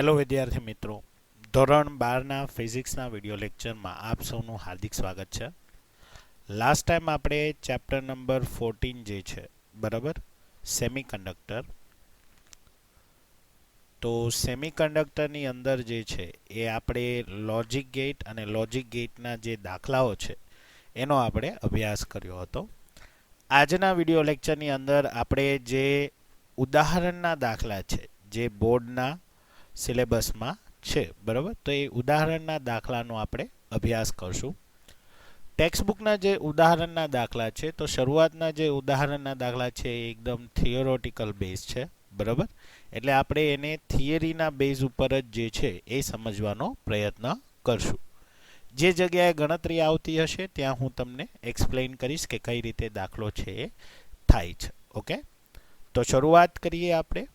Hello વિદ્યાર્થી મિત્રો, ધોરણ 12ના ફિઝિક્સના વિડિયો લેક્ચરમાં આપ સૌનું હાર્દિક સ્વાગત છે. લાસ્ટ ટાઈમ આપણે ચેપ્ટર નંબર 14 જે છે બરાબર, સેમિકન્ડક્ટર. તો સેમિકન્ડક્ટરની અંદર જે છે એ આપણે લોજિક ગેટ અને લોજિક ગેટના જે દાખલાઓ છે એનો આપણે અભ્યાસ કર્યો હતો. આજના વિડિયો લેક્ચરની અંદર આપણે જે ઉદાહરણના દાખલા છે જે બોર્ડના સિલેબસમાં છે બરાબર, તો એ ઉદાહરણના દાખલાનો આપણે અભ્યાસ કરશું. ટેક્સ્ટબુકના જે ઉદાહરણના દાખલા છે, તો શરૂઆતના જે ઉદાહરણના દાખલા છે એ એકદમ થિયોરોટિકલ બેઝ છે બરાબર, એટલે આપણે એને થિયરીના બેઝ ઉપર જ જે છે એ સમજવાનો પ્રયત્ન કરશું. જે જગ્યાએ ગણતરી આવતી હશે ત્યાં હું તમને એક્સપ્લેન કરીશ કે કઈ રીતે દાખલો છે એ થાય છે. ઓકે, તો શરૂઆત કરીએ આપણે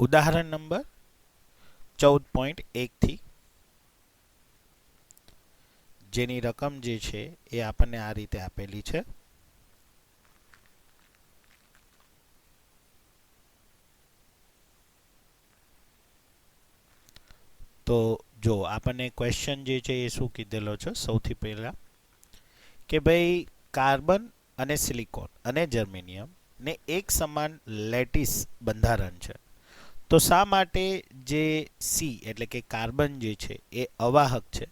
ઉદાહરણ નંબર 14.1 થી, જેની રકમ જે છે એ આપણને આ રીતે આપેલી છે. તો જો આપણને ક્વેશ્ચન જે છે એ શું કીધેલો છે, સૌથી પહેલા કે ભાઈ કાર્બન અને સિલિકોન અને જર્મેનિયમ ને એક સમાન લેટિસ બંધારણ છે, તો શા માટે જે સી એટલે કે કાર્બન જે છે એ અવાહક છે,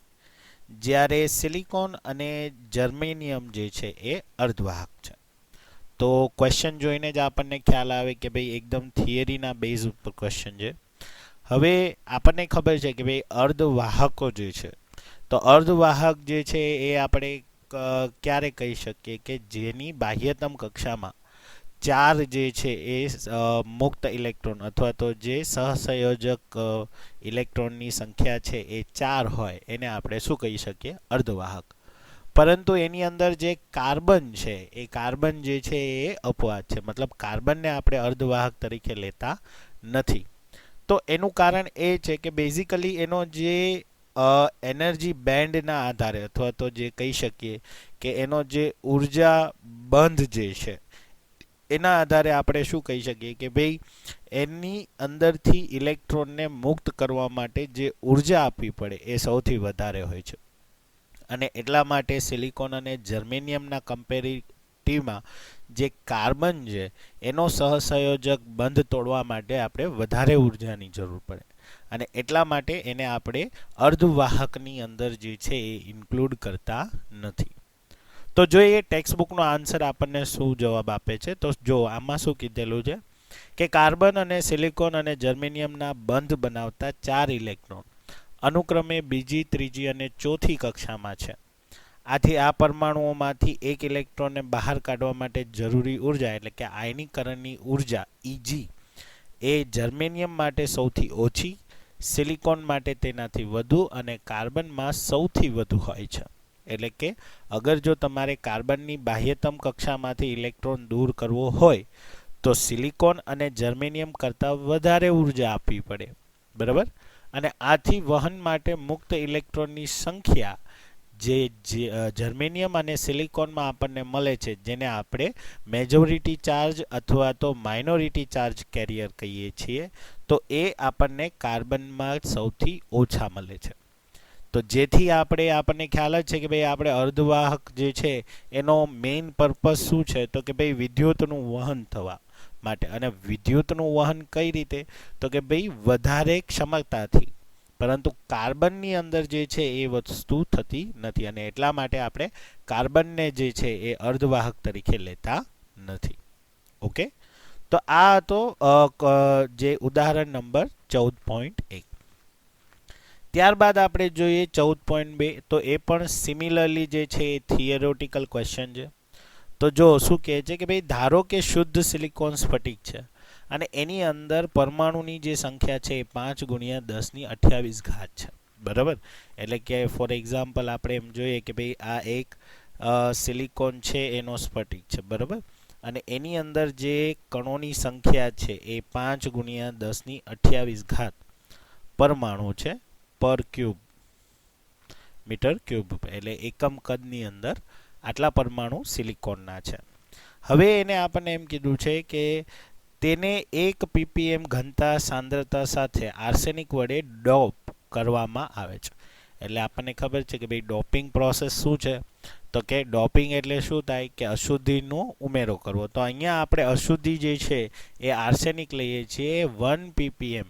જ્યારે સિલિકોન અને જર્મેનિયમ જે છે એ અર્ધવાહક છે. તો ક્વેશ્ચન જોઈને જ આપણને ખ્યાલ આવે કે ભાઈ એકદમ થિયરીના બેઝ ઉપર ક્વેશ્ચન છે. હવે આપણને ખબર છે કે ભાઈ અર્ધવાહકો જે છે, તો અર્ધવાહક જે છે એ આપણે ક્યારે કહી શકીએ કે જેની બાહ્યતમ કક્ષામાં ચાર જે છે એ મુક્ત ઇલેક્ટ્રોન અથવા તો જે સહસંયોજક ઇલેક્ટ્રોનની સંખ્યા છે એ 4 હોય એને આપણે શું કહી શકીએ, અર્ધવાહક. પરંતુ એની અંદર જે કાર્બન છે એ કાર્બન જે છે એ અપવાદ છે, મતલબ કાર્બનને આપણે અર્ધવાહક તરીકે લેતા નથી. તો એનું કારણ એ છે કે બેઝિકલી એનો જે એનર્જી બેન્ડના આધારે અથવા તો જે કહી શકીએ કે એનો જે ઉર્જા બંધ જે છે એના આધારે આપણે શું કહી શકીએ કે ભાઈ એની અંદરથી ઇલેક્ટ્રોનને મુક્ત કરવા માટે જે ઉર્જા આપવી પડે એ સૌથી વધારે હોય છે. અને એટલા માટે સિલિકોન અને જર્મેનિયમના કમ્પેરિટિવમાં જે કાર્બન છે એનો સહસંયોજક બંધ તોડવા માટે આપણે વધારે ઉર્જાની જરૂર પડે, અને એટલા માટે એને આપણે અર્ધવાહકની અંદર જે છે એ ઇન્ક્લુડ કરતા નથી. તો જોઈએ ટેક્સ્ટબુકનો આન્સર આપણને શું જવાબ આપે છે. તો જો આમાં શું કીધેલું છે કે કાર્બન અને સિલિકોન અને જર્મેનિયમના બંધ બનાવતા 4 ઇલેક્ટ્રોન અનુક્રમે બીજી, ત્રીજી અને ચોથી કક્ષામાં છે. આથી આ પરમાણુઓમાંથી એક ઇલેક્ટ્રોનને બહાર કાઢવા માટે જરૂરી ઉર્જા એટલે કે આયનીકરણની ઉર્જા Eg એ જર્મેનિયમ માટે સૌથી ઓછી, સિલિકોન માટે તેનાથી વધુ અને કાર્બનમાં સૌથી વધુ હોય છે. એટલે કે અગર જો તમારે કાર્બનની બાહ્યતમ કક્ષામાંથી ઇલેક્ટ્રોન દૂર કરવો હોય તો સિલિકોન અને જર્મેનિયમ કરતાં વધારે ઉર્જા આપવી પડે બરાબર, અને આથી વહન માટે મુક્ત ઇલેક્ટ્રોનની સંખ્યા જે જર્મેનિયમ અને સિલિકોનમાં આપણને મળે છે, જેને આપણે મેજોરિટી ચાર્જ અથવા તો માઇનોરિટી ચાર્જ કેરિયર કહીએ છીએ, તો એ આપણને કાર્બનમાં સૌથી ઓછા મળે છે. તો જેથી આપણને ખ્યાલ જ છે કે ભાઈ આપણે અર્ધવાહક જે છે એનો મેઇન પર્પસ શું છે, તો કે ભાઈ વિદ્યુતનું વહન થવા માટે. અને વિદ્યુતનું વહન કઈ રીતે, તો કે ભાઈ વધારે ક્ષમતાથી, પરંતુ કાર્બનની અંદર જે છે એ વસ્તુ થતી નથી, અને એટલા માટે આપણે કાર્બનને જે છે એ અર્ધવાહક તરીકે લેતા નથી. ઓકે, તો આ હતો જે ઉદાહરણ નંબર 14.1. ત્યારબાદ આપણે જોઈએ 14.2. તો એ પણ સિમિલરલી જે છે એ થિયરોટિકલ ક્વેશ્ચન છે. તો જો શું કહે છે કે ભાઈ ધારો કે શુદ્ધ સિલિકોન સ્ફટિક છે અને એની અંદર પરમાણુની જે સંખ્યા છે એ 5 × 10⁻28 છે બરાબર. એટલે કે ફોર એક્ઝામ્પલ આપણે એમ જોઈએ કે ભાઈ આ એક સિલિકોન છે એનો સ્ફટિક છે બરાબર, અને એની અંદર જે કણોની સંખ્યા છે એ 5 × 10⁻28 પરમાણુ છે પર ક્યુબ મીટર ક્યુબ, એટલે એકમ કદની અંદર આટલા પરમાણુ સિલિકોનના છે. હવે એને આપણને એમ કીધું છે કે તેને 1 ppm ઘનતા સાંદ્રતા સાથે આર્સેનિક વડે ડોપ કરવામાં આવે છે. એટલે આપણને ખબર છે કે ભાઈ ડોપિંગ પ્રોસેસ શું છે, તો કે ડોપિંગ એટલે શું થાય કે અશુદ્ધિનો ઉમેરો કરવો. તો અહીંયા આપણે અશુદ્ધિ જે છે એ આર્સેનિક લઈએ છીએ 1 ppm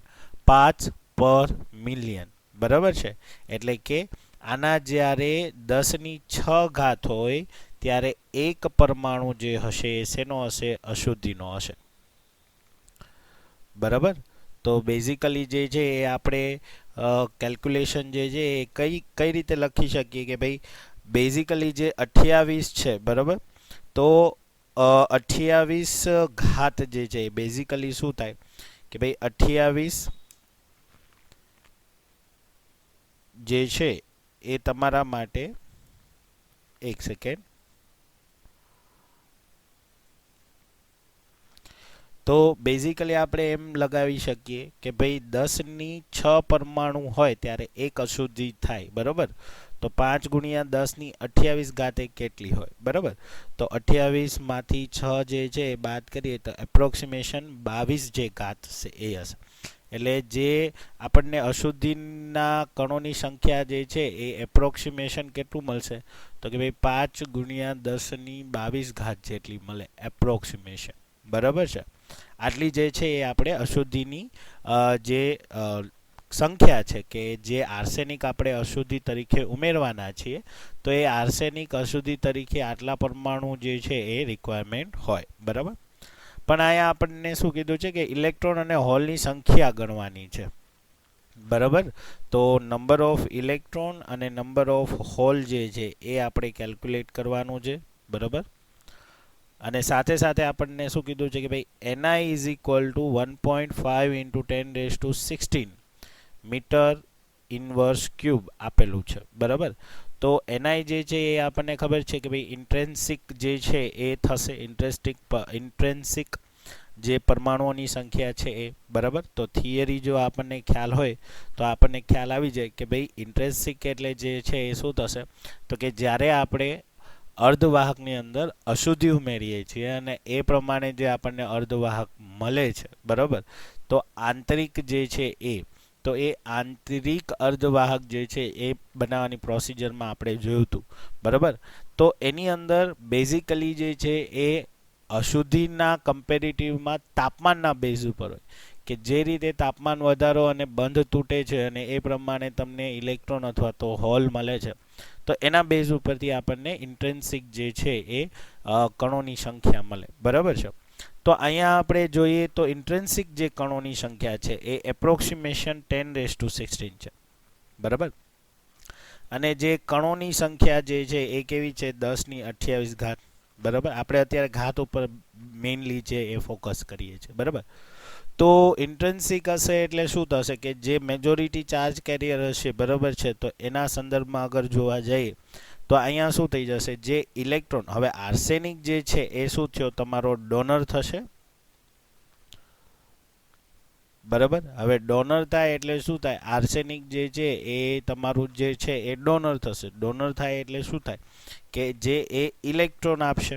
5/મિલિયન, બરાબર છે. એટલે કે આના જ્યારે 10⁶ ઘાત હોય ત્યારે એક પરમાણુ જે હશે એ શેનો હશે? અશુદ્ધિનો હશે, બરાબર. તો બેઝિકલી જે છે એ આપણે કેલ્ક્યુલેશન જે છે એ કઈ રીતે લખી શકીએ કે ભાઈ બેઝિકલી જે 28 છે, બરાબર, તો 28 ઘાત જે છે એ બેઝિકલી શું થાય કે ભાઈ 28 જે છે એ તમારા માટે, એક સેકન્ડ, તો બેઝિકલી આપણે એમ લગાવી શકીએ કે ભાઈ 10⁶ પરમાણુ હોય ત્યારે એક અશુદ્ધિ થાય, બરાબર. તો 5 × 10⁻28 ઘાત એ કેટલી હોય, બરાબર. તો 28 માંથી 6 જે છે એ બાદ કરીએ તો એપ્રોક્સિમેશન 22 જે ઘાત છે એ હશે. એટલે જે આપણને અશુદ્ધિના કણોની સંખ્યા જે છે એ એપ્રોક્સિમેશન કેટલું મળશે? તો કે ભાઈ 5 × 10⁻22 ઘાત જેટલી મળે એપ્રોક્સિમેશન, બરાબર છે. આટલી જે છે એ આપણે અશુદ્ધિની જે સંખ્યા છે કે જે આર્સેનિક આપણે અશુદ્ધિ તરીકે ઉમેરવાના છીએ, તો એ આર્સેનિક અશુદ્ધિ તરીકે આટલા પરમાણુ જે છે એ રિક્વાયરમેન્ટ હોય, બરાબર. પણ અહીંયા આપણને શું કીધું છે કે ઇલેક્ટ્રોન અને હોલની સંખ્યા ગણવાની છે, બરાબર. તો નંબર ઓફ ઇલેક્ટ્રોન અને નંબર ઓફ હોલ જે છે એ આપણે કેલ્ક્યુલેટ કરવાનું છે, બરાબર. અને સાથે સાથે આપણને શું કીધું છે કે ભાઈ Ni = 1.5 × 10⁻16 મીટર ઇન્વર્સ ક્યુબ આપેલું છે, બરાબર. તો Ni જે છે એ આપણને ખબર છે કે ભાઈ ઇન્ટ્રેન્સિક જે છે એ થશે, ઇન્ટ્રેન્સિક જે પરમાણુઓની સંખ્યા છે એ, બરાબર. તો થિયરી જો આપણને ખ્યાલ હોય તો આપણને ખ્યાલ આવી જાય કે ભાઈ ઇન્ટ્રેન્સિક એટલે જે છે એ શું થશે, તો કે જ્યારે આપણે અર્ધવાહકની અંદર અશુદ્ધિ ઉમેરીએ છીએ અને એ પ્રમાણે જે આપણને અર્ધવાહક મળે છે, બરાબર. તો આંતરિક જે છે એ, તો એ આંતરિક અર્ધવાહક જે છે એ બનાવવાની પ્રોસિજરમાં આપણે જોયું હતું, બરાબર. તો એની અંદર બેઝિકલી જે છે એ અશુદ્ધિના કમ્પેરેટિવમાં તાપમાનના બેઝ ઉપર હોય કે જે રીતે તાપમાન વધારો અને બંધ તૂટે છે અને એ પ્રમાણે તમને ઇલેક્ટ્રોન અથવા તો હોલ મળે છે, તો એના બેઝ ઉપરથી આપણને ઇન્ટ્રેન્સિક જે છે એ કણોની સંખ્યા મળે, બરાબર છે. તો અહીંયા આપણે જોઈએ તો ઇન્ટ્રેન્સિક જે કણોની સંખ્યા છે એ એપ્રોક્સિમેશન 10⁻16 છે, બરાબર. અને જે કણોની સંખ્યા જે છે એ કેવી છે? 10⁻28 ઘાત, બરાબર. આપણે અત્યારે ઘાત ઉપર મેઇનલી જે એ ફોકસ કરીએ છીએ, બરાબર. તો ઇન્ટ્રેન્સિક હશે એટલે શું થશે કે જે મેજોરિટી ચાર્જ કેરિયર હશે, બરાબર છે, તો એના સંદર્ભમાં અગર જોવા જઈએ તો અહીંયા શું થઈ જશે? જે ઇલેક્ટ્રોન, હવે આર્સેનિક જે છે એ શું થયો? તમારો ડોનર થશે, બરાબર. હવે ડોનર થાય એટલે શું થાય? આર્સેનિક જે છે એ તમારું જે છે એ ડોનર થશે. ડોનર થાય એટલે શું થાય કે જે એ ઇલેક્ટ્રોન આપશે,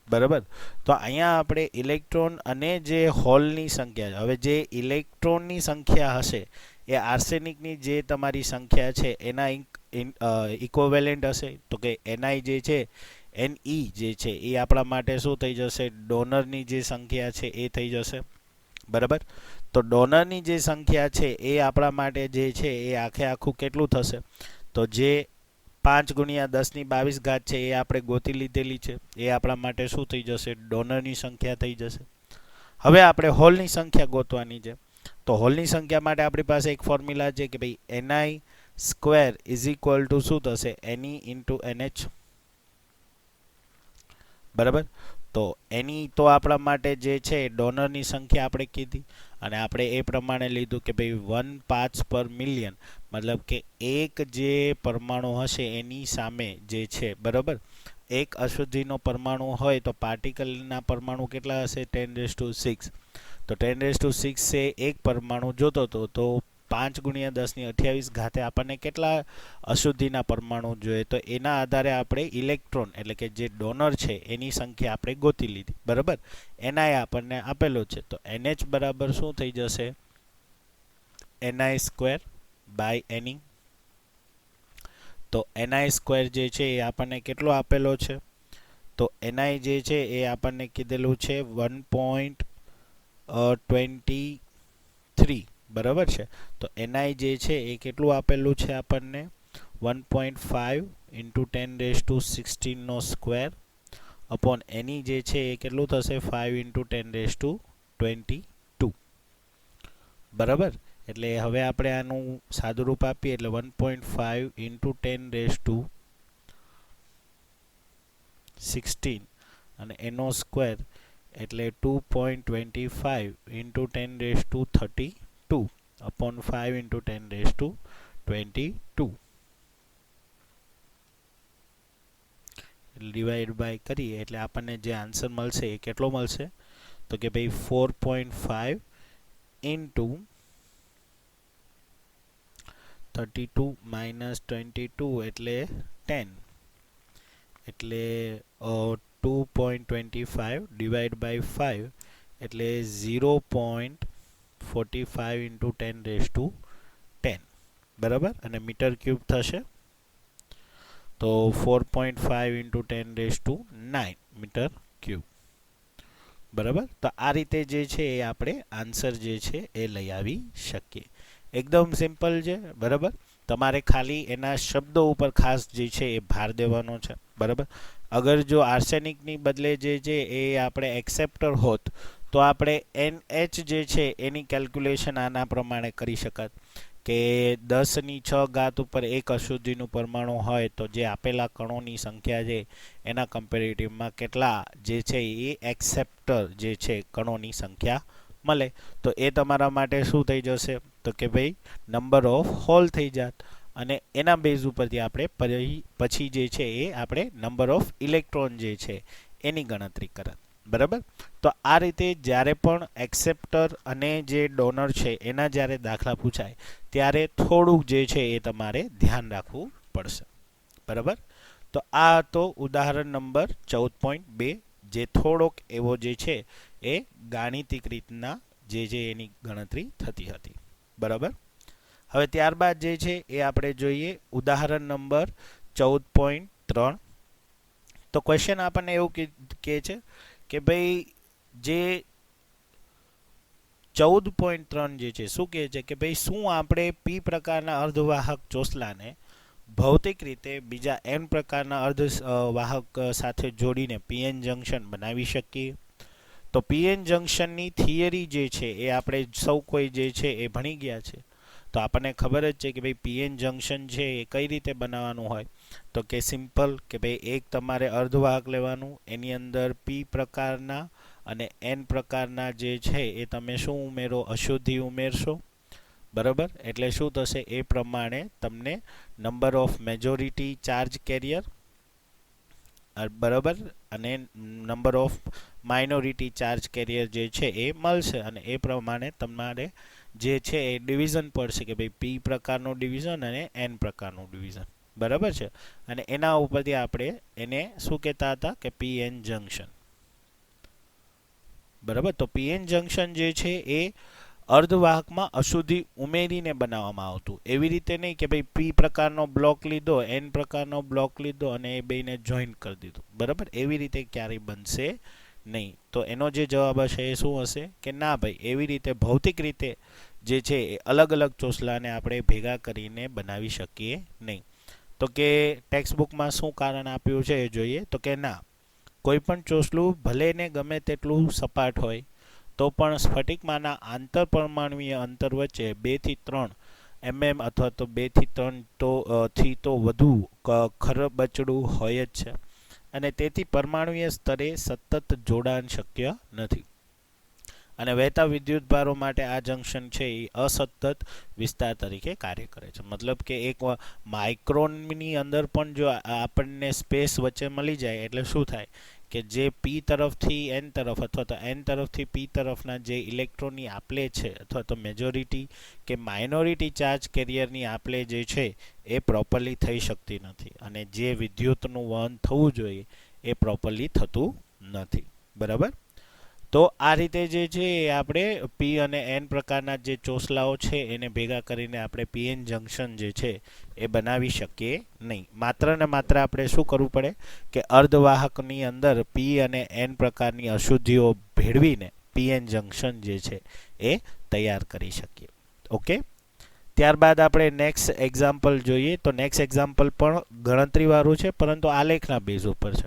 બરાબર. તો અહીંયા આપણે ઇલેક્ટ્રોન અને જે હોલની સંખ્યા, હવે જે ઇલેક્ટ્રોનની સંખ્યા હશે એ આર્સેનિકની જે તમારી સંખ્યા છે એના ઇક્વિવેલન્ટ હશે. તો કે Ni જે છે, Ne જે છે એ આપણા માટે શું થઈ જશે? ડોનરની જે સંખ્યા છે એ થઈ જશે, બરાબર. તો ડોનરની જે સંખ્યા છે એ આપણા માટે જે છે એ આખે આખું કેટલું થશે? તો જે 5 × 10⁻22 ઘાત છે એ આપણે ગોતી લીધેલી છે, એ આપણા માટે શું થઈ જશે? ડોનરની સંખ્યા થઈ જશે. હવે આપણે હોલની સંખ્યા ગોતવાની છે. તો હોલની સંખ્યા માટે આપણી પાસે એક ફોર્મ્યુલા છે કે ભાઈ Ni² = શું થશે? Ne × NH, બરાબર. તો એની તો આપણા માટે જે છે ડોનરની સંખ્યા આપણે કીધી અને આપણે એ પ્રમાણે લીધું કે ભાઈ 1 parts/million, મતલબ કે એક જે પરમાણુ હશે એની સામે જે છે, બરાબર, એક અશુદ્ધિનો પરમાણુ હોય તો પાર્ટિકલના પરમાણુ કેટલા હશે? 10⁻6. તો 10⁻6 છે એક પરમાણુ જોતો હતો તો 5 ગુણ્યા 10 ની 28 આપણને કેટલા અશુદ્ધિના પરમાણુ જોઈએ, તો એના આધારે આપણે ઇલેક્ટ્રોન એટલે કે જે ડોનર છે એની સંખ્યા આપણે ગોતી લીધી. બરાબર, એનઆઈ આપણને આપેલો છે, તો NH બરાબર શું થઈ જશે? Ni² by Ne. તો Ni² જે છે એ આપણને કેટલો આપેલો છે? તો Ni જે છે એ આપણને કીધેલું છે 1.23. બરાબર છે, તો Ni જે છે એ કેટલું આપેલું છે આપણને? 1.5 × 10⁻16² અપોન Ne જે છે એ કેટલું થશે? 5 × 10⁻22. બરાબર, એટલે હવે આપણે આનું સાદુરૂપ આપીએ એટલે 1.5 × 10⁻16 અને એનો સ્ક્વેર એટલે 2.25 × 10⁻32 અપોન 5 × 10⁻22 ડિવાઈડ બાય કરીએ એટલે આપણને જે આન્સર મળશે એ કેટલો મળશે? તો કે ભાઈ 4.5 × 32 - 22 એટલે 10 એટલે 2.25 ડિવાઈડ બાય 5 એટલે 0.45 × 10⁻10. બરાબર, અને મીટર ક્યુબ થશે તો 4.5 × 10⁻9 મીટર ક્યુબ. બરાબર, તો આ રીતે જે છે એ આપણે આન્સર જે છે એ લઈ આવી શકીએ. એકદમ સિમ્પલ છે. બરાબર, તમારે ખાલી એના શબ્દો ઉપર ખાસ જે છે એ ભાર દેવાનો છે. બરાબર, અગર જો આર્સેનિકની બદલે જે છે એ આપણે એક્સેપ્ટર હોત તો આપણે NH જે છે એની કેલ્ક્યુલેશન આના પ્રમાણે કરી શકત કે 10⁶ ઉપર એક અશુદ્ધિનું પરમાણુ હોય તો જે આપેલા કણોની સંખ્યા છે એના કમ્પેરેટિવમાં કેટલા જે છે એ એક્સેપ્ટર જે છે કણોની સંખ્યા મળે, તો એ તમારા માટે શું થઈ જશે? તો કે ભાઈ નંબર ઓફ હોલ થઈ જાત, અને એના બેઝ ઉપરથી આપણે પછી જે છે એ આપણે નંબર ઓફ ઇલેક્ટ્રોન જે છે એની ગણતરી કરત. બરાબર, તો આ રીતે જ્યારે પણ એક્સેપ્ટર અને જે ડોનર છે એના જ્યારે દાખલા પૂછાય ત્યારે થોડુંક જે છે એ તમારે ધ્યાન રાખવું પડશે. બરાબર, તો આ તો ઉદાહરણ નંબર 14.2 જે થોડોક એવો જે છે એ ગાણિતિક રીતના જે એની ગણતરી થતી હતી. બરાબર, હવે ત્યારબાદ જે છે એ આપણે જોઈએ ઉદાહરણ નંબર 14.3. તો ક્વેશ્ચન આપણને એવું કહે છે કે ભાઈ જે 14.3 જે છે શું કહે છે કે ભાઈ શું આપણે P પ્રકારના અર્ધવાહક ચોસલાને ભૌતિક રીતે બીજા N પ્રકારના અર્ધવાહક સાથે જોડીને PN જંકશન બનાવી શકીએ? તો PN જંકશનની થિયરી જે છે એ આપણે સૌ કોઈ જે છે એ ભણી ગયા છે. તો આપણને ખબર જ છે કે ભાઈ PN જંકશન છે એ કઈ રીતે બનાવવાનું હોય, તો કે સિમ્પલ કે ભાઈ એક તમારે અર્ધવાહક લેવાનું, એની અંદર P પ્રકારના અને N પ્રકારના જે છે એ તમે શું ઉમેરો? અશુદ્ધિ ઉમેરશો. બરાબર, એટલે શું થશે? એ પ્રમાણે તમને number of majority charge carrier બરાબર અને number of minority charge carrier જે છે એ મળશે, અને એ પ્રમાણે તમારે જે છે એ ડિવિઝન પડશે કે ભાઈ P પ્રકારનું ડિવિઝન અને N પ્રકારનું ડિવિઝન. બરાબર છે, અને એના ઉપરથી આપણે એને શું કહેતા હતા કે PN જંકશન. બરાબર, તો PN જંકશન જે છે એ અર્ધવાહકમાં અશુદ્ધિ ઉમેરીને બનાવવામાં આવતું, એવી રીતે નહીં કે ભાઈ P પ્રકારનો બ્લોક લીધો, N પ્રકારનો બ્લોક લીધો અને એ બેને જોઈન્ટ કરી દીધું. બરાબર, એવી રીતે ક્યારેય બનશે નહીં. તો એનો જે જવાબ હશે એ શું હશે કે ના ભાઈ એવી રીતે ભૌતિક રીતે જે છે એ અલગ અલગ ચોસલાને આપણે ભેગા કરીને બનાવી શકીએ નહીં. તો કે ટેક્સ્ટબુકમાં શું કારણ આપ્યું છે એ જોઈએ, તો કે ના, કોઈ પણ ચોસલું ભલે ને ગમે તેટલું સપાટ હોય તો પણ સ્ફટિકમાંના આંતરપરમાણુય અંતર વચ્ચે 2 થી 3 mm અથવા તો 2 થી 3 તો વધુ ખરબચડું હોય જ છે, અને તેથી પરમાણુય સ્તરે સતત જોડાણ શક્ય નથી. અને વહેતા વિદ્યુતભારો માટે આ જંકશન છે એ અસતત વિસ્તાર તરીકે કાર્ય કરે છે. મતલબ કે એક માઇક્રોનની અંદર પણ જો આપણને સ્પેસ વચ્ચે મળી જાય એટલે શું થાય કે જે પી તરફથી એન તરફ અથવા તો એન તરફથી પી તરફના જે ઇલેક્ટ્રોનની આપલે છે અથવા તો મેજોરિટી કે માઇનોરિટી ચાર્જ કેરિયરની આપલે જે છે એ પ્રોપરલી થઈ શકતી નથી અને જે વિદ્યુતનું વહન થવું જોઈએ એ પ્રોપરલી થતું નથી. બરાબર. તો આ રીતે જે છે એ આપણે પી અને એન પ્રકારના જે ચોસલાઓ છે એને ભેગા કરીને આપણે પીએન જંકશન જે છે એ બનાવી શકીએ નહીં. માત્ર ને માત્ર આપણે શું કરવું પડે કે અર્ધવાહકની અંદર પી અને એન પ્રકારની અશુદ્ધિઓ ભેળવીને પીએન જંકશન જે છે એ તૈયાર કરી શકીએ. ઓકે. ત્યારબાદ આપણે નેક્સ્ટ એક્ઝામ્પલ જોઈએ. તો નેક્સ્ટ એક્ઝામ્પલ પણ ગણતરીવાળું છે પરંતુ આલેખના બેઝ ઉપર છે.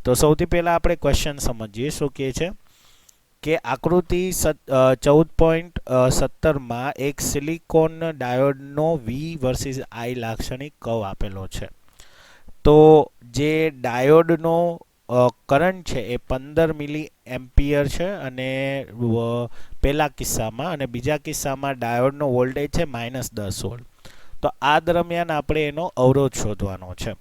તો સૌથી પહેલાં આપણે ક્વેશ્ચન સમજીએ. શું કહે છે કે આકૃતિ 14.17માં એક સિલિકોન ડાયોડનો વી વર્સિસ આઈ લાક્ષણિક કર્વ આપેલો છે. તો જે ડાયોડનો કરંટ છે એ 15 મિલી એમ્પિયર છે અને પહેલા કિસ્સામાં, અને બીજા કિસ્સામાં ડાયોડનો વોલ્ટેજ છે -10 વોલ્ટ. તો આ દરમિયાન આપણે એનો અવરોધ શોધવાનો છે.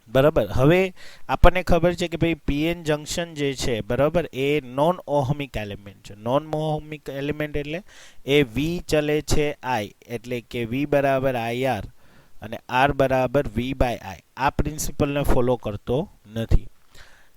બરાબર. હવે આપણને ખબર છે કે ભાઈ પીએન જંકશન જે છે બરાબર એ નોન ઓહમિક એલિમેન્ટ છે. નોન ઓહમિક એલિમેન્ટ એટલે એ વી ચલે છે આઈ, એટલે કે વી બરાબર આઈઆર અને આર બરાબર વી બાય આઈ. આ પ્રિન્સિપલને ફોલો કરતો નથી.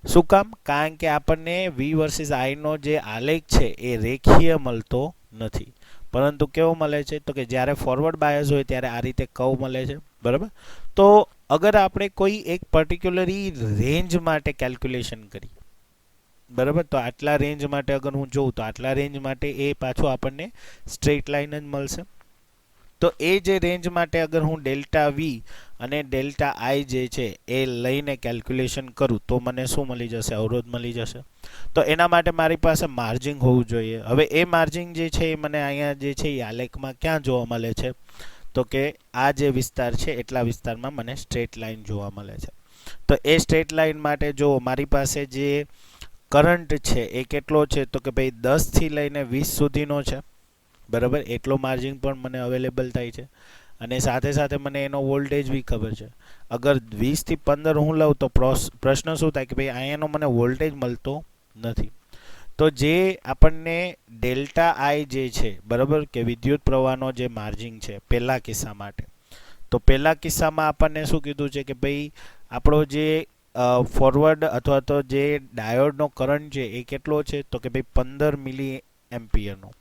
શું કામ? કારણ કે આપણને વી વર્સિસ આઈનો જે આલેખ છે એ રેખીય મળતો નથી, પરંતુ કેવો મળે છે તો કે જ્યારે ફોરવર્ડ બાયસ હોય ત્યારે આ રીતે કર્વ મળે છે. બરાબર. તો અગર આપણે કોઈ એક પર્ટિક્યુલરી રેન્જ માટે કેલ્ક્યુલેશન કરીએ, બરાબર, તો આટલા રેન્જ માટે અગર હું જોઉં તો આટલા રેન્જ માટે એ પાછું આપણને સ્ટ્રેટ લાઇન જ મળશે. તો એ જે રેન્જ માટે અગર હું ડેલ્ટા વી અને ડેલ્ટા આઈ જે છે એ લઈને કેલ્ક્યુલેશન કરું તો મને શું મળી જશે? અવરોધ મળી જશે. તો એના માટે મારી પાસે માર્જિંગ હોવું જોઈએ. હવે એ માર્જિંગ જે છે એ મને અહીંયા જે છે એ આલેખમાં ક્યાં જોવા મળે છે? તો કે આ જે વિસ્તાર છે એટલા વિસ્તારમાં મને સ્ટ્રેટ લાઇન જોવા મળે છે. તો એ સ્ટ્રેટ લાઇન માટે જો મારી પાસે જે કરંટ છે એ કેટલો છે તો કે ભાઈ 10 થી લઈને 20 સુધીનો છે. બરાબર. એટલો માર્જિન પણ મને અવેલેબલ થાય છે અને સાથે સાથે મને એનો વોલ્ટેજ બી ખબર છે. અગર 20 થી 15 હું લઉં તો પ્રશ્ન શું થાય કે ભાઈ અહીંયાનો મને વોલ્ટેજ મળતો નથી. તો જે આપણને ડેલ્ટા આઈ જે છે બરાબર કે વિદ્યુત પ્રવાહનો જે માર્જિન છે પહેલા કિસ્સા માટે, તો પહેલા કિસ્સામાં આપણને શું કીધું છે કે ભાઈ આપણો જે ફોરવર્ડ અથવા તો જે ડાયોડનો કરંટ છે એ કેટલો છે તો કે ભાઈ 15 મિલી એમ્પિયરનો.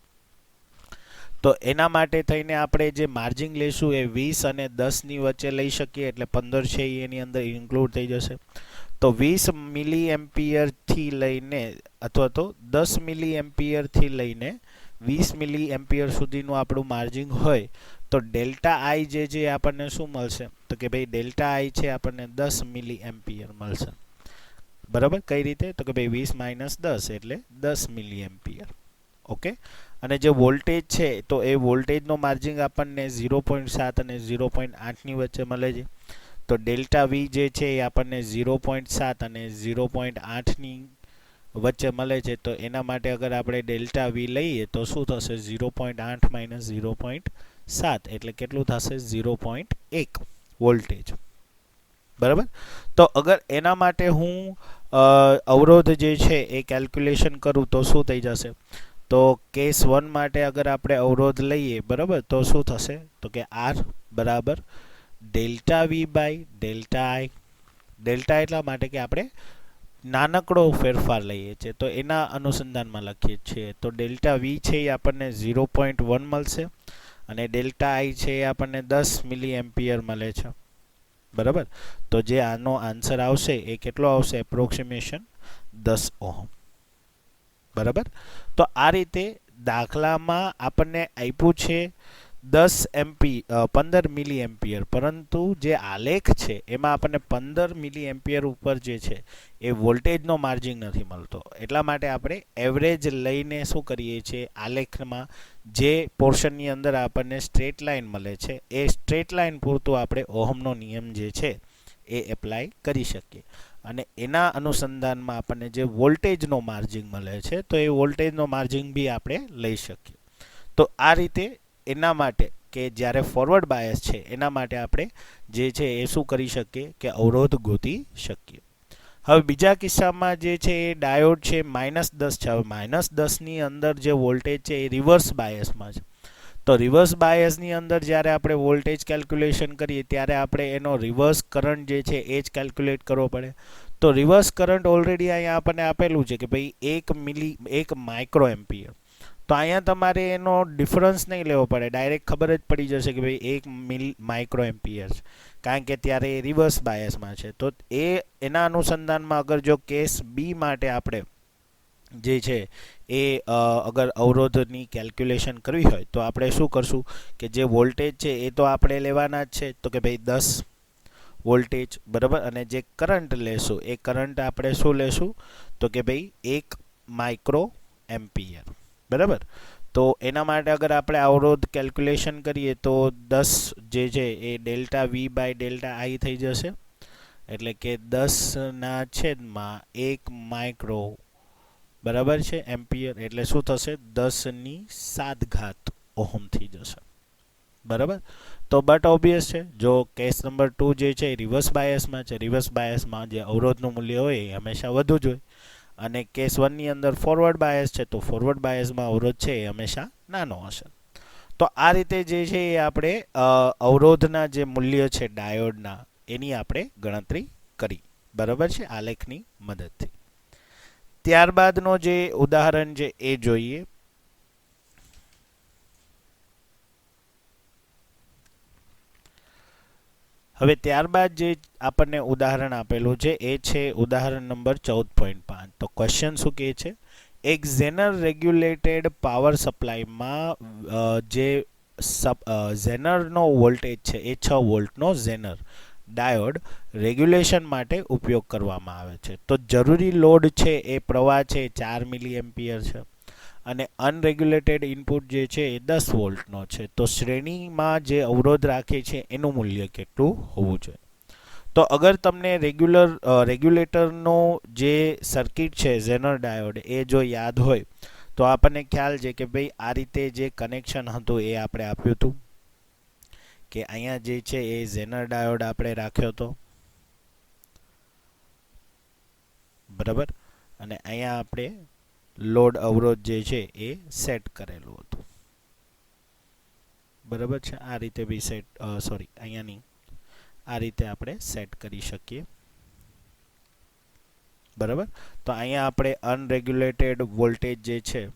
તો એના માટે થઈને આપણે જે માર્જિન લઈશું એ 20 અને 10ની વચ્ચે લઈ શકીએ, એટલે 15 છે એની અંદર ઇન્ક્લુડ થઈ જશે. તો 20 મિલી એમ્પિયરથી લઈને અથવા તો 10 મિલી એમ્પિયરથી લઈને 20 મિલી એમ્પિયર સુધીનું આપણું માર્જિન હોય તો ડેલ્ટા આઈ જે છે આપણને શું મળશે તો કે ભાઈ ડેલ્ટા આઈ છે આપણને 10 મિલી એમ્પિયર મળશે. બરાબર. કઈ રીતે? તો કે ભાઈ 20 - 10 એટલે 10 મિલી એમ્પિયર. ઓકે. અને જે વોલ્ટેજ છે તો એ વોલ્ટેજનો માર્જિન આપણને 0.7 અને 0.8ની વચ્ચે મળે છે. તો ડેલ્ટા વી જે છે એ આપણને 0.7 અને 0.8ની વચ્ચે મળે છે. તો એના માટે અગર આપણે ડેલ્ટા વી લઈએ તો શું થશે? 0.8 - 0.7 એટલે કેટલું થશે? 0.1 વોલ્ટેજ. બરાબર. તો અગર એના માટે હું અવરોધ જે છે એ કેલ્ક્યુલેશન કરું તો શું થઈ જશે? તો કેસ 1 માટે અગર આપણે અવરોધ લઈએ બરાબર તો શું થશે? તો કે આર બરાબર delta V by delta I. Delta એટલા માટે કે આપણે નાનકડો ફેરફાર લઈએ છીએ તો એના અનુસંધાનમાં લખીએ છીએ. તો ડેલ્ટા વી છે એ આપણને 0.1 મળશે અને ડેલ્ટા આઈ છે એ આપણને 10 મિલી એમ્પિયર મળે છે. બરાબર. તો જે આનો આન્સર આવશે એ કેટલો આવશે? Approximation 10 ohm. બરાબર. તો આ રીતે દાખલામાં આપણને આપ્યું છે 15 મિલી એમ્પિયર, પરંતુ જે આલેખ છે એમાં આપણને 15 મિલી એમ્પિયર ઉપર જે છે એ વોલ્ટેજનો માર્જિન નથી મળતો. એટલા માટે આપણે એવરેજ લઈને શું કરીએ છીએ? આલેખમાં જે પોર્શનની અંદર આપણને સ્ટ્રેટ લાઇન મળે છે એ સ્ટ્રેટ લાઇન પૂરતું આપણે ઓહમનો નિયમ જે છે એ એપ્લાય કરી શકીએ અને એના અનુસંધાનમાં આપણને જે વોલ્ટેજનો માર્જિન મળે છે તો એ વોલ્ટેજનો માર્જિન બી આપણે લઈ શકીએ. તો આ રીતે એના માટે કે જ્યારે ફોરવર્ડ બાયસ છે એના માટે આપણે જે છે એ શું કરી શકીએ કે અવરોધ ગોતી શકીએ. હવે બીજા કિસ્સામાં જે છે એ ડાયોડ છે -10 છે. હવે -10ની અંદર જે વોલ્ટેજ છે એ રિવર્સ બાયસમાં છે. તો રિવર્સ બાયસની અંદર જ્યારે આપણે વોલ્ટેજ કેલ્ક્યુલેશન કરીએ ત્યારે આપણે એનો રિવર્સ કરંટ જે છે એ જ કેલ્ક્યુલેટ કરવો પડે. તો રિવર્સ કરંટ ઓલરેડી અહીંયા આપણને આપેલું છે કે ભાઈ 1 માઇક્રો એમ્પિયર. તો અહીંયા તમારે એનો ડિફરન્સ નહીં લેવો પડે, ડાયરેક્ટ ખબર જ પડી જશે કે ભાઈ 1 માઇક્રો એમ્પિયર છે, કારણ કે ત્યારે એ રિવર્સ બાયસમાં છે. તો એના અનુસંધાનમાં અગર જો કેસ બી માટે આપણે જે છે એ અગર અવરોધની કેલ્ક્યુલેશન કરવી હોય તો આપણે શું કરશું કે જે વોલ્ટેજ છે એ તો આપણે લેવાના જ છે, તો કે ભાઈ 10 વોલ્ટેજ, બરાબર. અને જે કરંટ લેશું એ કરંટ આપણે શું લેશું તો કે ભાઈ 1 માઇક્રો એમ્પિયર, બરાબર. તો એના માટે અગર આપણે અવરોધ કેલ્ક્યુલેશન કરીએ તો 10 જે છે એ ડેલ્ટા વી બાય ડેલ્ટા આઈ થઈ જશે, એટલે કે 10/1 માઇક્રો, બરાબર છે, એમ્પિયર. એટલે શું થશે 10⁷ ઓહમ થઈ જશે, બરાબર. તો બટ ઓબ્વિયસ છે, જો કેસ નંબર 2 જે છે એ રિવર્સ બાયસમાં છે, રિવર્સ બાયસમાં જે અવરોધનું મૂલ્ય હોય એ હંમેશા વધુ જ હોય. અને કેસ 1 ની અંદર ફોરવર્ડ બાયસ છે, તો ફોરવર્ડ બાયસમાં અવરોધ છે એ હંમેશા નાનો હશે. તો આ રીતે જે છે એ આપણે અવરોધના જે મૂલ્ય છે ડાયોડના એની આપણે ગણતરી કરી, બરાબર છે, આલેખની મદદથી. ત્યારબાદનો જે ઉદાહરણ છે એ જોઈએ. હવે ત્યારબાદ જે આપણને ઉદાહરણ આપેલું છે એ છે ઉદાહરણ નંબર 14.5. તો ક્વેશ્ચન શું કહે છે, એક ઝેનર રેગ્યુલેટેડ પાવર સપ્લાયમાં જે ઝેનરનો વોલ્ટેજ છે એ 6 વોલ્ટનો ઝેનર ડાયોડ રેગ્યુલેશન માટે ઉપયોગ કરવામાં આવે છે. તો જરૂરી લોડ છે એ પ્રવાહ છે 4 મિલી એમ્પિયર છે અને અનરેગ્યુલેટેડ ઇનપુટ જે છે એ 10 વોલ્ટનો છે. તો શ્રેણીમાં જે અવરોધ રાખે છે એનું મૂલ્ય કેટલું હોવું જોઈએ. તો અગર તમને રેગ્યુલેટરનો જે સર્કિટ છે ઝેનર ડાયોડ એ જો યાદ હોય તો આપણને ખ્યાલ છે કે ભાઈ આ રીતે જે કનેક્શન હતું એ આપણે આપ્યું હતું કે અહીંયા જે છે એ ઝેનર ડાયોડ આપણે રાખ્યો હતો, બરાબર. અને અહીંયા આપણે લોડ અવરોધ જે છે એ સેટ કરેલું હતું, બરાબર છે. આ રીતે બી સેટ, સોરી અહીંયા નહીં, આ રીતે આપણે સેટ કરી શકીએ, બરાબર. તો અહીંયા આપણે અનરેગ્યુલેટેડ વોલ્ટેજ જે છે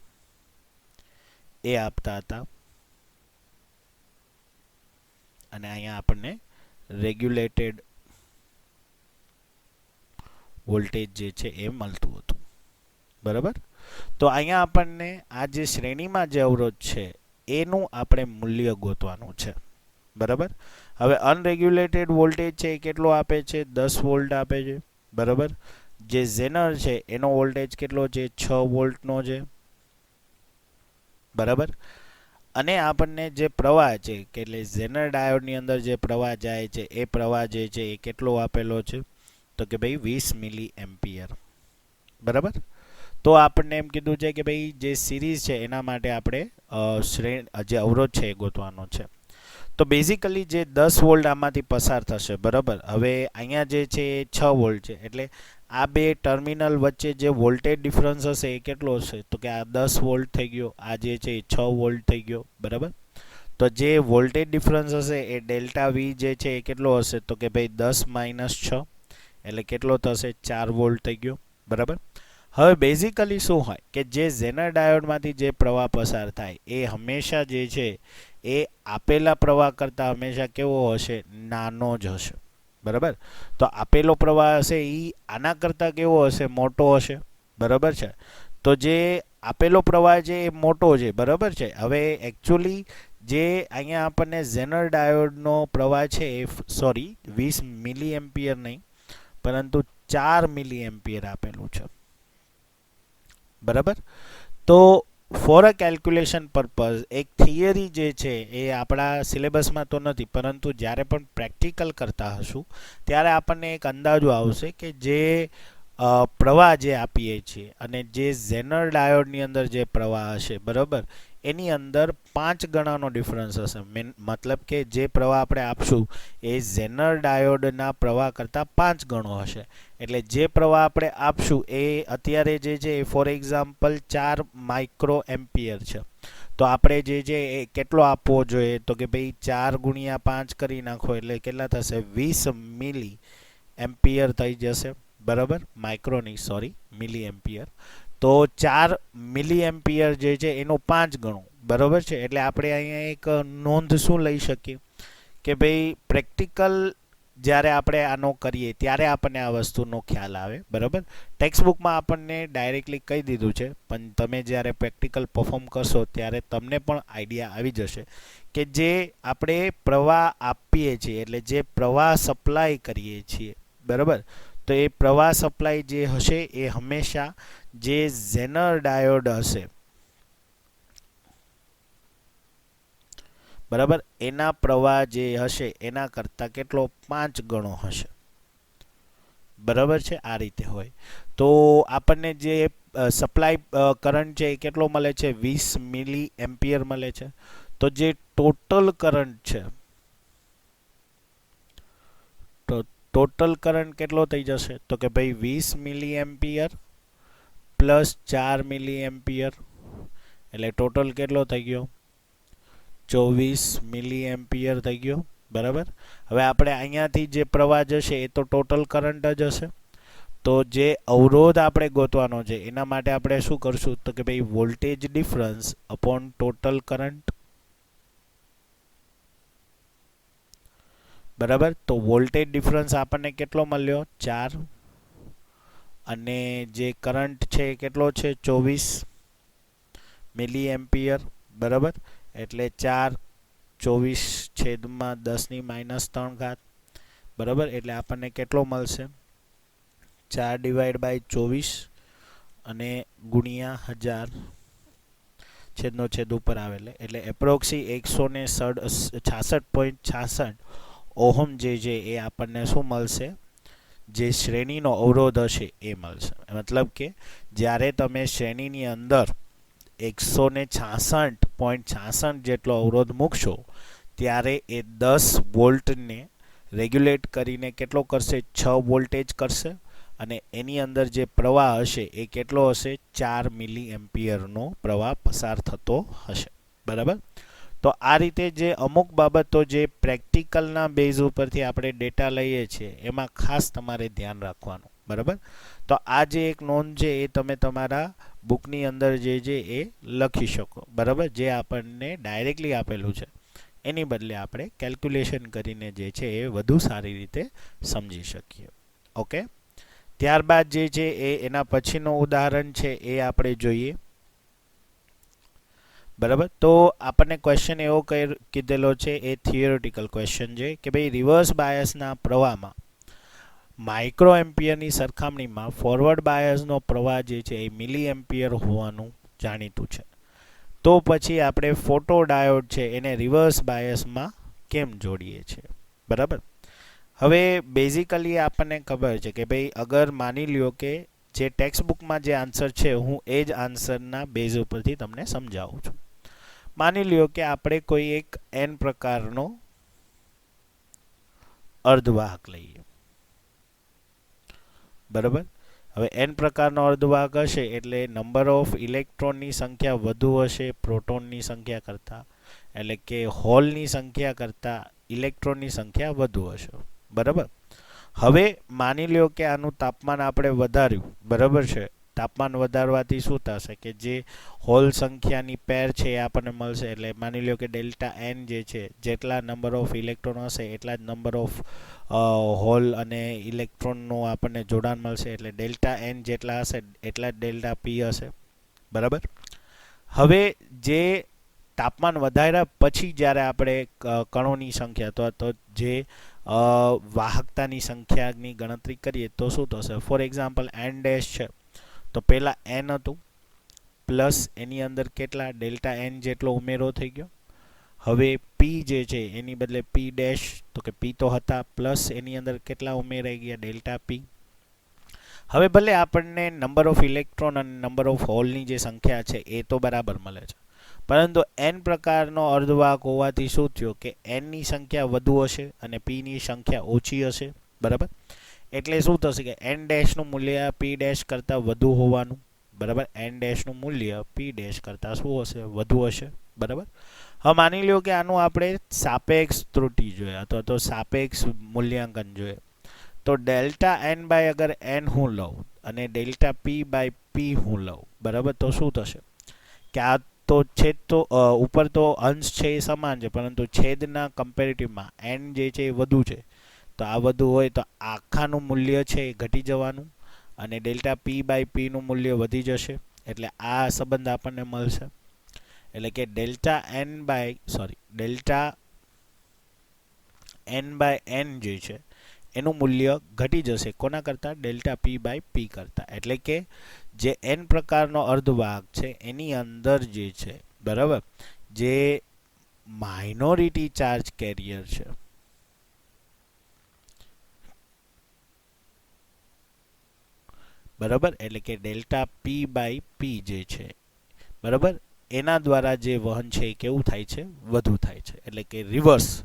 એ આપતા હતા અને અહીંયા આપણને રેગ્યુલેટેડ વોલ્ટેજ જે છે એ મળતું હતું, બરાબર. તો અહીંયા આપણને આ જે શ્રેણીમાં જે અવરોધ છે એનું આપણે મૂલ્ય ગોતવાનું છે, બરાબર. હવે અનરેગ્યુલેટેડ વોલ્ટેજ છે એ કેટલો આપે છે, 10 વોલ્ટ આપે છે, બરાબર. જે ઝેનર છે એનો વોલ્ટેજ કેટલો છે, 6 વોલ્ટનો છે, બરાબર. અને આપણને જે પ્રવાહ છે કે એટલે ઝેનર ડાયોડની અંદર જે પ્રવાહ જાય છે એ પ્રવાહ જે છે એ કેટલો આપેલો છે તો કે ભાઈ 20 મિલી એમ્પિયર, બરાબર. તો આપણને એમ કીધું છે કે ભાઈ જે સિરીઝ છે એના માટે આપણે જે અવરોધ છે એ ગોતવાનો છે. તો બેઝિકલી જે 10 વોલ્ટ આમાંથી પસાર થશે, બરાબર. હવે અહીંયા જે છે એ 6 વોલ્ટ છે, એટલે આ બે ટર્મિનલ વચ્ચે જે વોલ્ટેજ ડિફરન્સ હશે એ કેટલો હશે તો કે આ 10 વોલ્ટ થઈ ગયો, આ જે છે એ 6 વોલ્ટ થઈ ગયો, બરાબર. તો જે વોલ્ટેજ ડિફરન્સ હશે એ ડેલ્ટા વી જે છે એ કેટલો હશે તો કે ભાઈ 10 - 6 એટલે કેટલો થશે 4 વોલ્ટ થઈ ગયો, બરાબર. હવે બેઝિકલી શું હોય કે જે ઝેનર ડાયોડમાંથી જે પ્રવાહ પસાર થાય એ હંમેશા જે છે એ આપેલા પ્રવાહ કરતાં હંમેશા કેવો હશે, નાનો જ હશે, બરાબર. તો આપેલો પ્રવાહ હશે એ આના કરતાં કેવો હશે, મોટો હશે, બરાબર છે. તો જે આપેલો પ્રવાહ છે એ મોટો છે, બરાબર છે. હવે એકચ્યુઅલી જે અહીંયા આપણને ઝેનર ડાયોડનો પ્રવાહ છે એ સોરી 20 મિલી એમ્પિયર નહીં પરંતુ 4 મિલી એમ્પિયર આપેલું છે, બરાબર. તો ફોર અ કેલ્ક્યુલેશન પર્પઝ એક થિયરી જે છે એ આપણા સિલેબસમાં તો નથી, પરંતુ જ્યારે પણ પ્રેક્ટિકલ કરતા હશું ત્યારે આપણને એક અંદાજો આવશે કે જે પ્રવાહ જે આપીએ છીએ અને જે ઝેનર ડાયોડની અંદર જે પ્રવાહ હશે, બરાબર, એની અંદર 5 ગણાનો ડિફરન્સ હશે. મતલબ કે જે પ્રવાહ આપણે આપશું એ ઝેનર ડાયોડના પ્રવાહ કરતાં 5 ગણો હશે. એટલે જે પ્રવાહ આપણે આપશું એ અત્યારે જે છે એ ફોર એક્ઝામ્પલ 4 માઇક્રો એમ્પિયર છે. તો આપણે જે છે એ કેટલો આપવો જોઈએ? તો કે ભાઈ 4 ગુણ્યા 5 કરી નાખો એટલે કેટલા થશે? 20 મિલી એમ્પિયર થઈ જશે. બરાબર, માઇક્રો નહીં, સોરી, મિલી એમ્પિયર. તો 4 મિલી એમ્પિયર જે છે એનું 5 ગણું. બરાબર છે. એટલે આપણે અહીંયા એક નોંધ શું લઈ શકીએ કે ભાઈ પ્રેક્ટિકલ જ્યારે આપણે આનો કરીએ ત્યારે આપણને આ વસ્તુનો ખ્યાલ આવે. બરાબર, ટેક્સ્ટ બુકમાં આપણને ડાયરેક્ટલી કહી દીધું છે, પણ તમે જ્યારે પ્રેક્ટિકલ પરફોર્મ કરશો ત્યારે તમને પણ આઈડિયા આવી જશે કે જે આપણે પ્રવાહ આપીએ છીએ એટલે જે પ્રવાહ સપ્લાય કરીએ છીએ, બરાબર, તો એ પ્રવાહ સપ્લાય જે હશે એ હંમેશા જે ઝેનર ડાયોડ હશે, બરાબર, એના પ્રવાહ જે હશે એના કરતાં કેટલો? 5 ગણો હશે. બરાબર છે. આ રીતે હોય તો આપણને જે સપ્લાય કરંટ છે એ કેટલો મળે છે? 20 મિલી એમ્પિયર મળે છે. તો જે ટોટલ કરંટ છે, તો ટોટલ કરંટ કેટલો થઈ જશે? તો કે ભાઈ 20 મિલી એમ્પિયર પ્લસ 4 મિલી એમ્પિયર એટલે ટોટલ કેટલો થઈ ગયો? 24 મિલી એમ્પિયર થઈ ગયો. બરાબર, હવે આપણે અહીંયાથી જે પ્રવાહ જશે એ તો ટોટલ કરંટ જ હશે. તો જે અવરોધ આપણે ગોતવાનો છે એના માટે આપણે શું કરશું? તો કે ભાઈ voltage difference upon total current. બરાબર, તો વોલ્ટેજ ડિફરન્સ આપણને કેટલો મળ્યો? 4. અને જે કરંટ છે એ કેટલો છે? 24 મિલી એમ્પિયર. બરાબર, એટલે 4 24/10⁻³ બરાબર, એટલે આપણને કેટલો મળશે? 4/24 અને ગુણ્યા 1000 છેદનો છેદ ઉપર આવેલે એટલે એપ્રોક્સી 166.66 ઓહમ જે છે એ આપણને શું મળશે? જે શ્રેણીનો અવરોધ હશે એ મળશે. મતલબ કે જ્યારે તમે શ્રેણીની અંદર 166.66 જેટલો અવરોધ મૂકશો ત્યારે એ 10 વોલ્ટને રેગ્યુલેટ કરીને કેટલો કરશે? 6 વોલ્ટેજ કરશે. અને એની અંદર જે પ્રવાહ હશે એ કેટલો હશે? 4 મિલી એમ્પિયરનો પ્રવાહ પસાર થતો હશે. બરાબર, તો આ રીતે જે અમુક બાબતો જે પ્રેક્ટિકલના બેઝ ઉપરથી આપણે ડેટા લઈએ છીએ એમાં ખાસ તમારે ધ્યાન રાખવાનું. બરાબર, તો આ જે એક નોંધ છે એ તમે તમારા બુકની અંદર જે છે એ લખી શકો. બરાબર, જે આપણને ડાયરેક્ટલી આપેલું છે એની બદલે આપણે કેલ્ક્યુલેશન કરીને જે છે એ વધુ સારી રીતે સમજી શકીએ. ઓકે, ત્યારબાદ જે છે એ એના પછીનું ઉદાહરણ છે એ આપણે જોઈએ. બરાબર, તો આપણને ક્વેશ્ચન એવો કીધેલો છે, એ થિયોરિટિકલ ક્વેશ્ચન છે કે ભાઈ રિવર્સ બાયસના પ્રવાહમાં માઇક્રો એમ્પિયરની સરખામણીમાં ફોરવર્ડ બાયસનો પ્રવાહ જે છે એ મિલી એમ્પિયર હોવાનું જાણીતું છે. તો પછી આપણે ફોટો ડાયોડ છે એને રિવર્સ બાયસમાં કેમ જોડીએ છીએ? બરાબર, હવે બેઝિકલી આપણને ખબર છે કે ભાઈ અગર માની લ્યો કે જે ટેક્સ્ટ બુકમાં જે આન્સર છે હું એ જ આન્સરના બેઝ ઉપરથી તમને સમજાવું છું. માની લ્યો કે આપણે કોઈ એક n પ્રકારનો અર્ધવાહક લઈએ. બરાબર, હવે n પ્રકારનો અર્ધવાહક હશે એટલે નંબર ઓફ ઇલેક્ટ્રોનની સંખ્યા વધુ હશે પ્રોટોનની સંખ્યા કરતાં, એટલે કે હોલની સંખ્યા કરતાં ઇલેક્ટ્રોનની સંખ્યા વધુ હશે. બરાબર, હવે માની લ્યો કે આનું તાપમાન આપણે વધાર્યું. બરાબર છે, તાપમાન વધારવાથી શું થશે કે જે હોલ સંખ્યાની પેર છે એ આપણને મળશે. એટલે માની લ્યો કે ડેલ્ટા n જે છે જેટલા નંબર ઓફ ઇલેક્ટ્રોન હશે એટલા જ નંબર ઓફ હોલ અને ઇલેક્ટ્રોનનું આપણને જોડાણ મળશે. એટલે ડેલ્ટા n જેટલા હશે એટલા જ ડેલ્ટા p હશે. બરાબર, હવે જે તાપમાન વધાર્યા પછી જ્યારે આપણે કણોની સંખ્યા તો જે વાહકતાની સંખ્યાની ગણતરી કરીએ તો શું થશે? ફોર એક્ઝામ્પલ n ડેશ છે તો પહેલાં n હતું પ્લસ એની અંદર કેટલા? ડેલ્ટા n જેટલો ઉમેરો થઈ ગયો. હવે p જે છે એની બદલે p ડેશ, તો કે p તો હતા પ્લસ એની અંદર કેટલા ઉમેરાઈ ગયા? Delta p. હવે ભલે આપણને નંબર ઓફ ઇલેક્ટ્રોન અને નંબર ઓફ હોલની જે સંખ્યા છે એ તો બરાબર મળે છે, પરંતુ n પ્રકારનો અર્ધવાહક હોવાથી શું થયું કે n ની સંખ્યા વધુ હશે અને p ની સંખ્યા ઓછી હશે. બરાબર, એટલે શું થશે કે n ડેશ નું મૂલ્ય p ડેશ કરતાં વધુ હોવાનું. બરાબર, n ડેશ નું મૂલ્ય p ડેશ કરતાં શું હશે? વધુ હશે. બરાબર, હવે માની લ્યો કે આનું આપણે સાપેક્ષ ત્રુટિ જોઈએ અથવા તો સાપેક્ષ મૂલ્યાંકન જોઈએ. તો ડેલ્ટા n બાય અગર n હું લઉં અને ડેલ્ટા p બાય p હું લઉં, બરાબર, તો શું થશે કે આ તો છેદ તો ઉપર તો અંશ છે એ સમાન છે, પરંતુ છેદના કમ્પેરેટિવમાં n જે છે એ વધુ છે. તો આ વધુ હોય તો આખાનું મૂલ્ય છે એ ઘટી જવાનું અને ડેલ્ટા p બાય p નું મૂલ્ય વધી જશે. એટલે આ સંબંધ આપણને મળશે. એટલે કે ડેલ્ટા n બાય n જે છે એનું મૂલ્ય ઘટી જશે. કોના કરતાં? ડેલ્ટા p બાય p કરતાં. એટલે કે જે n પ્રકારનો અર્ધવાહક છે એની અંદર જે છે, બરાબર, જે માઇનોરિટી ચાર્જ કેરિયર છે, બરાબર, એટલે કે ડેલ્ટા p બાય p જે છે, બરાબર, એના દ્વારા જે વહન છે એ કેવું થાય છે? વધુ થાય છે. એટલે કે રિવર્સ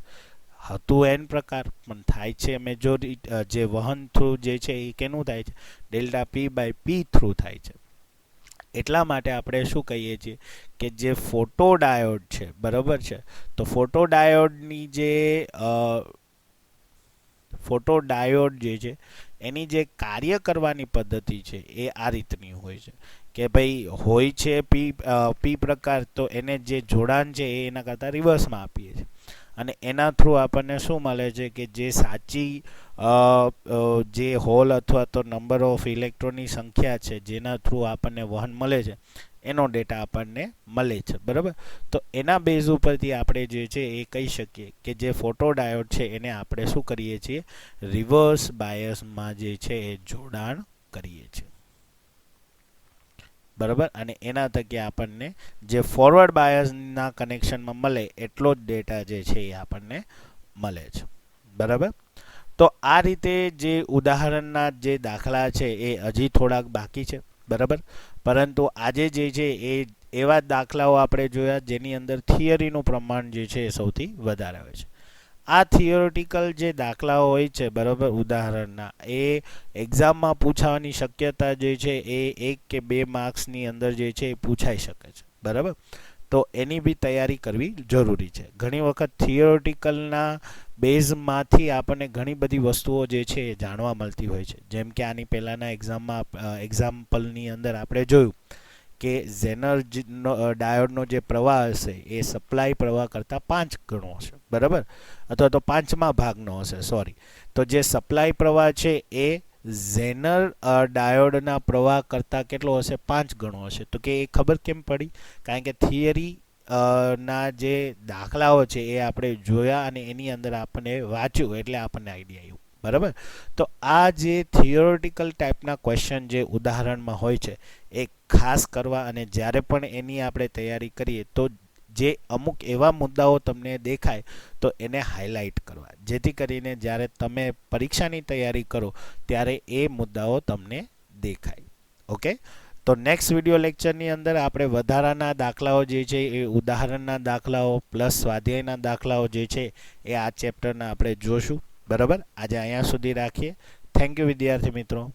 હતું n પ્રકાર પણ થાય છે મેજોરિટી જે વહન થ્રુ જે છે એ કેનું થાય છે? Delta p by p through થાય છે. એટલા માટે આપણે શું કહીએ છીએ કે જે ફોટોડાયોડ છે, બરાબર છે, તો ફોટોડાયોડની જે એની જે કાર્ય કરવાની પદ્ધતિ છે એ આ રીતની હોય છે કે ભાઈ હોય છે p પ્રકાર, તો એને જે જોડાણ છે એ એના કરતાં રિવર્સમાં આપીએ છીએ અને એના થ્રુ આપણને શું મળે છે કે જે સાચી જે હોલ અથવા તો નંબર ઓફ ઇલેક્ટ્રોનની સંખ્યા છે જેના થ્રુ આપણને વહન મળે છે એનો ડેટા આપણને મળે છે. બરાબર, તો એના બેઝ ઉપરથી આપણે જે છે એ કહી શકીએ કે જે ફોટોડાયોડ છે એને આપણે શું કરીએ છીએ? રિવર્સ બાયસમાં જે છે એ જોડાણ કરીએ છીએ. બરાબર, અને એના થકી આપણને જે ફોરવર્ડ બાયસના કનેક્શનમાં મળે એટલો જ ડેટા જે છે એ આપણને મળે છે. બરાબર, તો આ રીતે જે ઉદાહરણના જે દાખલા છે એ હજી થોડાક બાકી છે. બરાબર, પરંતુ આજે જે છે એ એવા દાખલાઓ આપણે જોયા જેની અંદર થિયરીનું પ્રમાણ જે છે એ સૌથી વધારે હોય છે. આ થિયોરિટિકલ જે દાખલાઓ હોય છે, બરાબર, ઉદાહરણના, એ એક્ઝામમાં પૂછાવાની શક્યતા જે છે એ 1 કે 2 માર્ક્સની અંદર જે છે એ પૂછાઈ શકે છે. બરાબર, તો એની બી તૈયારી કરવી જરૂરી છે. ઘણી વખત થિયોરિટિકલના બેઝમાંથી આપણને ઘણી બધી વસ્તુઓ જે છે એ જાણવા મળતી હોય છે. જેમ કે આની પહેલાંના એક્ઝામ્પલની અંદર આપણે જોયું કે ઝેનર ડાયોડનો જે પ્રવાહ હશે એ સપ્લાય પ્રવાહ કરતાં 5 ગણો હશે. બરાબર, અથવા તો 5મા ભાગનો હશે, સોરી. તો જે સપ્લાય પ્રવાહ છે એ ઝેનર ડાયોડના પ્રવાહ કરતાં કેટલો હશે? 5 ગણો હશે. તો કે એ ખબર કેમ પડી? કારણ કે થિયરી ના જે દાખલાઓ છે એ આપણે જોયા અને એની અંદર આપણને વાંચ્યું એટલે આપણને આઈડિયા આવ્યું. બરાબર, તો આ જે થિયોરિટિકલ ટાઈપના ક્વેશ્ચન જે ઉદાહરણમાં હોય છે એ ખાસ કરવા અને જ્યારે પણ એની આપણે તૈયારી કરીએ તો જે અમુક એવા મુદ્દાઓ તમને દેખાય તો એને હાઇલાઇટ કરવા, જેથી કરીને જ્યારે તમે પરીક્ષાની તૈયારી કરો ત્યારે એ મુદ્દાઓ તમને દેખાય. ઓકે, તો નેક્સ્ટ વિડીયો લેક્ચરની અંદર આપણે વધારાના દાખલાઓ જે છે એ ઉદાહરણના દાખલાઓ પ્લસ સ્વાધ્યાયના દાખલાઓ જે છે એ આ ચેપ્ટરના આપણે જોશું. બરાબર, આજે અહીંયા સુધી રાખીએ. થેન્ક યુ વિદ્યાર્થી મિત્રો.